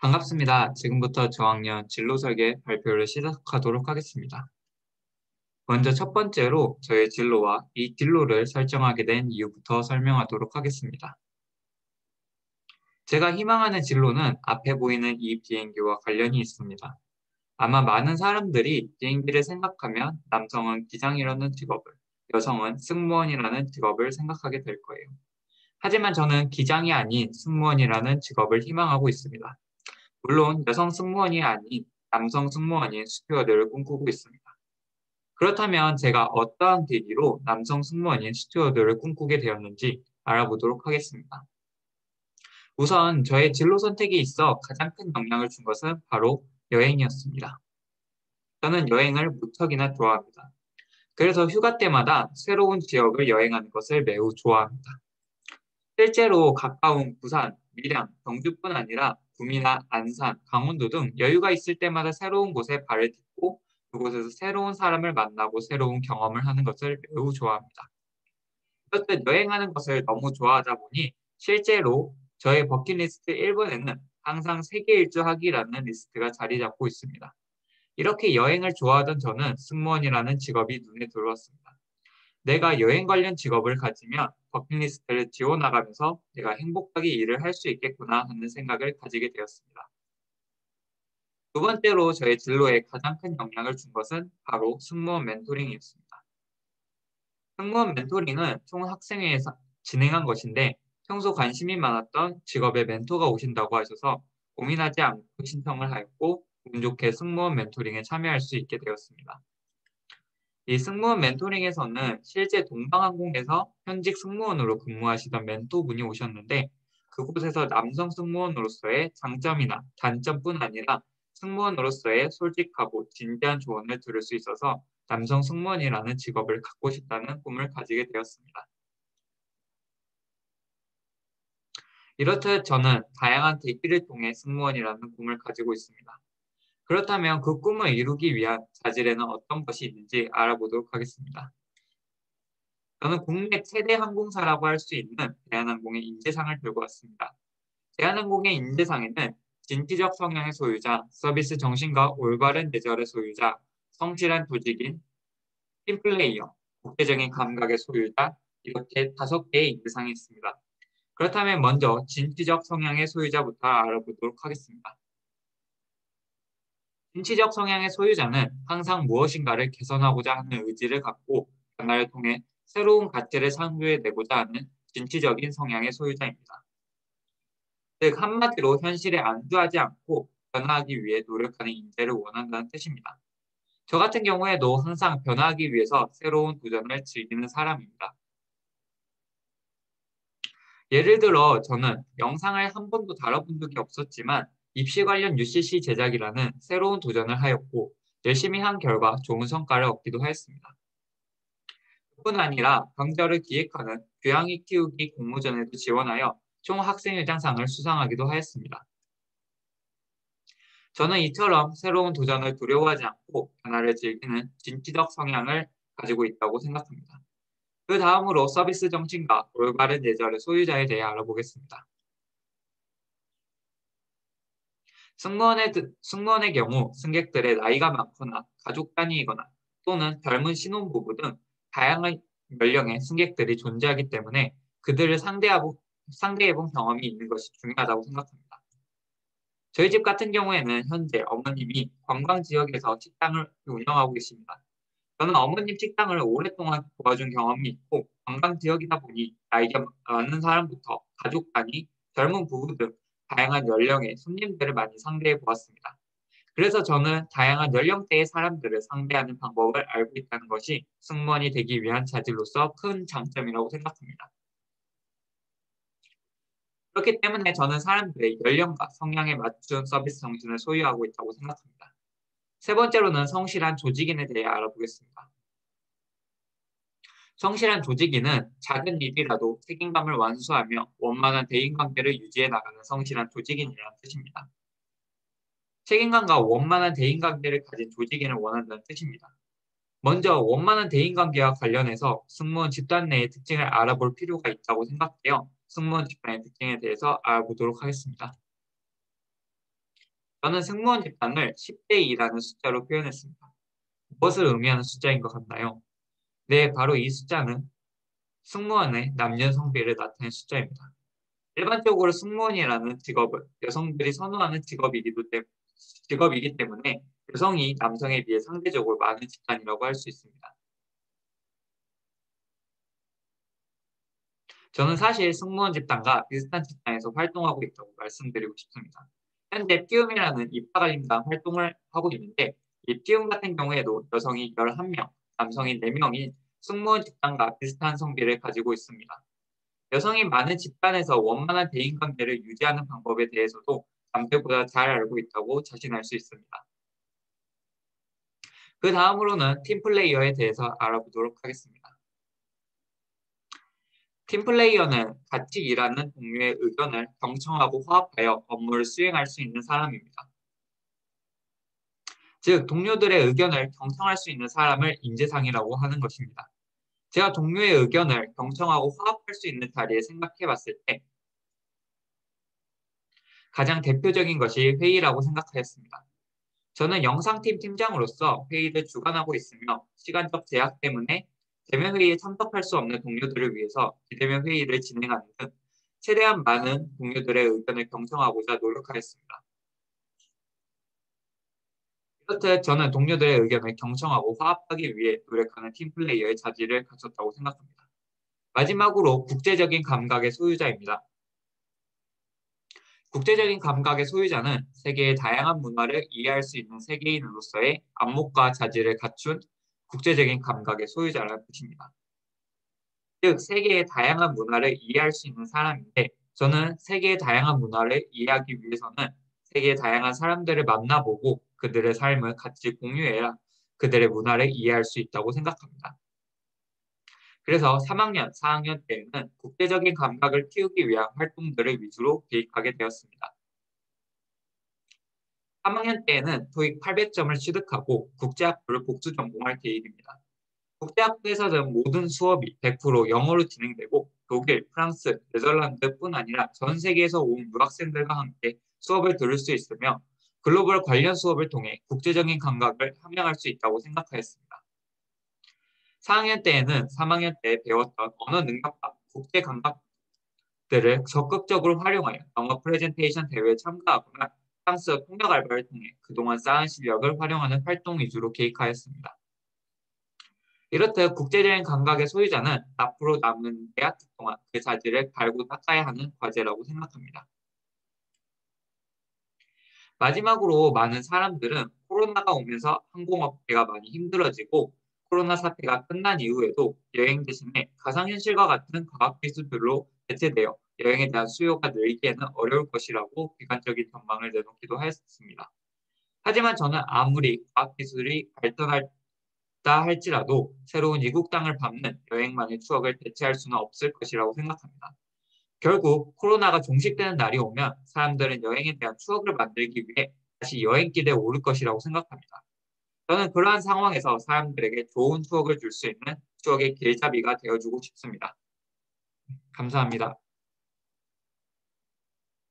반갑습니다. 지금부터 저학년 진로 설계 발표를 시작하도록 하겠습니다. 먼저 첫 번째로 저의 진로와 이 진로를 설정하게 된 이유부터 설명하도록 하겠습니다. 제가 희망하는 진로는 앞에 보이는 이 비행기와 관련이 있습니다. 아마 많은 사람들이 비행기를 생각하면 남성은 기장이라는 직업을, 여성은 승무원이라는 직업을 생각하게 될 거예요. 하지만 저는 기장이 아닌 승무원이라는 직업을 희망하고 있습니다. 물론 여성 승무원이 아닌 남성 승무원인 스튜어드를 꿈꾸고 있습니다. 그렇다면 제가 어떠한 계기로 남성 승무원인 스튜어드를 꿈꾸게 되었는지 알아보도록 하겠습니다. 우선 저의 진로 선택에 있어 가장 큰 영향을 준 것은 바로 여행이었습니다. 저는 여행을 무척이나 좋아합니다. 그래서 휴가 때마다 새로운 지역을 여행하는 것을 매우 좋아합니다. 실제로 가까운 부산, 밀양, 경주뿐 아니라 구미나 안산, 강원도 등 여유가 있을 때마다 새로운 곳에 발을 딛고 그곳에서 새로운 사람을 만나고 새로운 경험을 하는 것을 매우 좋아합니다. 이렇듯 여행하는 것을 너무 좋아하다 보니 실제로 저의 버킷리스트 1번에는 항상 세계 일주하기라는 리스트가 자리 잡고 있습니다. 이렇게 여행을 좋아하던 저는 승무원이라는 직업이 눈에 들어왔습니다. 내가 여행 관련 직업을 가지면 버킷리스트를 지워나가면서 내가 행복하게 일을 할 수 있겠구나 하는 생각을 가지게 되었습니다. 두 번째로 저의 진로에 가장 큰 영향을 준 것은 바로 승무원 멘토링이었습니다. 승무원 멘토링은 총 학생회에서 진행한 것인데 평소 관심이 많았던 직업의 멘토가 오신다고 하셔서 고민하지 않고 신청을 하였고 운 좋게 승무원 멘토링에 참여할 수 있게 되었습니다. 이 승무원 멘토링에서는 실제 동방항공에서 현직 승무원으로 근무하시던 멘토분이 오셨는데 그곳에서 남성 승무원으로서의 장점이나 단점뿐 아니라 승무원으로서의 솔직하고 진지한 조언을 들을 수 있어서 남성 승무원이라는 직업을 갖고 싶다는 꿈을 가지게 되었습니다. 이렇듯 저는 다양한 계기를 통해 승무원이라는 꿈을 가지고 있습니다. 그렇다면 그 꿈을 이루기 위한 자질에는 어떤 것이 있는지 알아보도록 하겠습니다. 저는 국내 최대 항공사라고 할 수 있는 대한항공의 인재상을 들고 왔습니다. 대한항공의 인재상에는 진취적 성향의 소유자, 서비스 정신과 올바른 예절의 소유자, 성실한 조직인, 팀플레이어, 국제적인 감각의 소유자, 이렇게 5개의 인재상이 있습니다. 그렇다면 먼저 진취적 성향의 소유자부터 알아보도록 하겠습니다. 진취적 성향의 소유자는 항상 무엇인가를 개선하고자 하는 의지를 갖고 변화를 통해 새로운 가치를 창조해내고자 하는 진취적인 성향의 소유자입니다. 즉 한마디로 현실에 안주하지 않고 변화하기 위해 노력하는 인재를 원한다는 뜻입니다. 저 같은 경우에도 항상 변화하기 위해서 새로운 도전을 즐기는 사람입니다. 예를 들어 저는 영상을 한 번도 다뤄본 적이 없었지만 입시 관련 UCC 제작이라는 새로운 도전을 하였고 열심히 한 결과 좋은 성과를 얻기도 하였습니다. 뿐 아니라 강좌를 기획하는 교양이 키우기 공모전에도 지원하여 총학생회장상을 수상하기도 하였습니다. 저는 이처럼 새로운 도전을 두려워하지 않고 변화를 즐기는 진취적 성향을 가지고 있다고 생각합니다. 그 다음으로 서비스 정신과 올바른 예절의 소유자에 대해 알아보겠습니다. 승무원의 경우 승객들의 나이가 많거나 가족 단위이거나 또는 젊은 신혼부부 등 다양한 연령의 승객들이 존재하기 때문에 그들을 상대해본 경험이 있는 것이 중요하다고 생각합니다. 저희 집 같은 경우에는 현재 어머님이 관광 지역에서 식당을 운영하고 계십니다. 저는 어머님 식당을 오랫동안 도와준 경험이 있고 관광 지역이다 보니 나이가 많은 사람부터 가족 단위, 젊은 부부 등 다양한 연령의 손님들을 많이 상대해 보았습니다. 그래서 저는 다양한 연령대의 사람들을 상대하는 방법을 알고 있다는 것이 승무원이 되기 위한 자질로서 큰 장점이라고 생각합니다. 그렇기 때문에 저는 사람들의 연령과 성향에 맞춘 서비스 정신을 소유하고 있다고 생각합니다. 세 번째로는 성실한 조직인에 대해 알아보겠습니다. 성실한 조직인은 작은 일이라도 책임감을 완수하며 원만한 대인관계를 유지해 나가는 성실한 조직인이라는 뜻입니다. 책임감과 원만한 대인관계를 가진 조직인을 원한다는 뜻입니다. 먼저 원만한 대인관계와 관련해서 승무원 집단 내의 특징을 알아볼 필요가 있다고 생각해요. 승무원 집단의 특징에 대해서 알아보도록 하겠습니다. 저는 승무원 집단을 10대 2라는 숫자로 표현했습니다. 무엇을 의미하는 숫자인 것 같나요? 네, 바로 이 숫자는 승무원의 남녀 성비를 나타낸 숫자입니다. 일반적으로 승무원이라는 직업은 여성들이 선호하는 직업이기 때문에 여성이 남성에 비해 상대적으로 많은 집단이라고 할 수 있습니다. 저는 사실 승무원 집단과 비슷한 집단에서 활동하고 있다고 말씀드리고 싶습니다. 현재 피움이라는 입학알림단 활동을 하고 있는데 이 피움 같은 경우에도 여성이 11명, 남성이 4명인 승무원 집단과 비슷한 성비를 가지고 있습니다. 여성이 많은 집단에서 원만한 대인관계를 유지하는 방법에 대해서도 남들보다 잘 알고 있다고 자신할 수 있습니다. 그 다음으로는 팀플레이어에 대해서 알아보도록 하겠습니다. 팀플레이어는 같이 일하는 동료의 의견을 경청하고 화합하여 업무를 수행할 수 있는 사람입니다. 즉, 동료들의 의견을 경청할 수 있는 사람을 인재상이라고 하는 것입니다. 제가 동료의 의견을 경청하고 화합할 수 있는 자리에 생각해 봤을 때 가장 대표적인 것이 회의라고 생각하였습니다. 저는 영상팀 팀장으로서 회의를 주관하고 있으며 시간적 제약 때문에 대면 회의에 참석할 수 없는 동료들을 위해서 비대면 회의를 진행하는 등 최대한 많은 동료들의 의견을 경청하고자 노력하였습니다. 이렇듯 저는 동료들의 의견을 경청하고 화합하기 위해 노력하는 팀플레이어의 자질을 갖췄다고 생각합니다. 마지막으로 국제적인 감각의 소유자입니다. 국제적인 감각의 소유자는 세계의 다양한 문화를 이해할 수 있는 세계인으로서의 안목과 자질을 갖춘 국제적인 감각의 소유자라는 뜻입니다. 즉, 세계의 다양한 문화를 이해할 수 있는 사람인데 저는 세계의 다양한 문화를 이해하기 위해서는 세계의 다양한 사람들을 만나보고 그들의 삶을 같이 공유해야 그들의 문화를 이해할 수 있다고 생각합니다. 그래서 3학년, 4학년 때에는 국제적인 감각을 키우기 위한 활동들을 위주로 계획하게 되었습니다. 3학년 때에는 토익 800점을 취득하고 국제학부를 복수 전공할 계획입니다. 국제학부에서는 모든 수업이 100% 영어로 진행되고 독일, 프랑스, 네덜란드뿐 아니라 전 세계에서 온 유학생들과 함께 수업을 들을 수 있으며 글로벌 관련 수업을 통해 국제적인 감각을 함양할 수 있다고 생각하였습니다. 4학년 때에는 3학년 때 배웠던 언어 능력과 국제 감각들을 적극적으로 활용하여 영어 프레젠테이션 대회에 참가하거나 프랑스 통역 알바를 통해 그동안 쌓은 실력을 활용하는 활동 위주로 계획하였습니다. 이렇듯 국제적인 감각의 소유자는 앞으로 남은 대학기 동안 그 자질을 갈고 닦아야 하는 과제라고 생각합니다. 마지막으로 많은 사람들은 코로나가 오면서 항공업계가 많이 힘들어지고 코로나 사태가 끝난 이후에도 여행 대신에 가상현실과 같은 과학기술들로 대체되어 여행에 대한 수요가 늘기에는 어려울 것이라고 비관적인 전망을 내놓기도 했습니다. 하지만 저는 아무리 과학기술이 발전했다 할지라도 새로운 이국 땅을 밟는 여행만의 추억을 대체할 수는 없을 것이라고 생각합니다. 결국 코로나가 종식되는 날이 오면 사람들은 여행에 대한 추억을 만들기 위해 다시 여행길에 오를 것이라고 생각합니다. 저는 그러한 상황에서 사람들에게 좋은 추억을 줄 수 있는 추억의 길잡이가 되어주고 싶습니다. 감사합니다.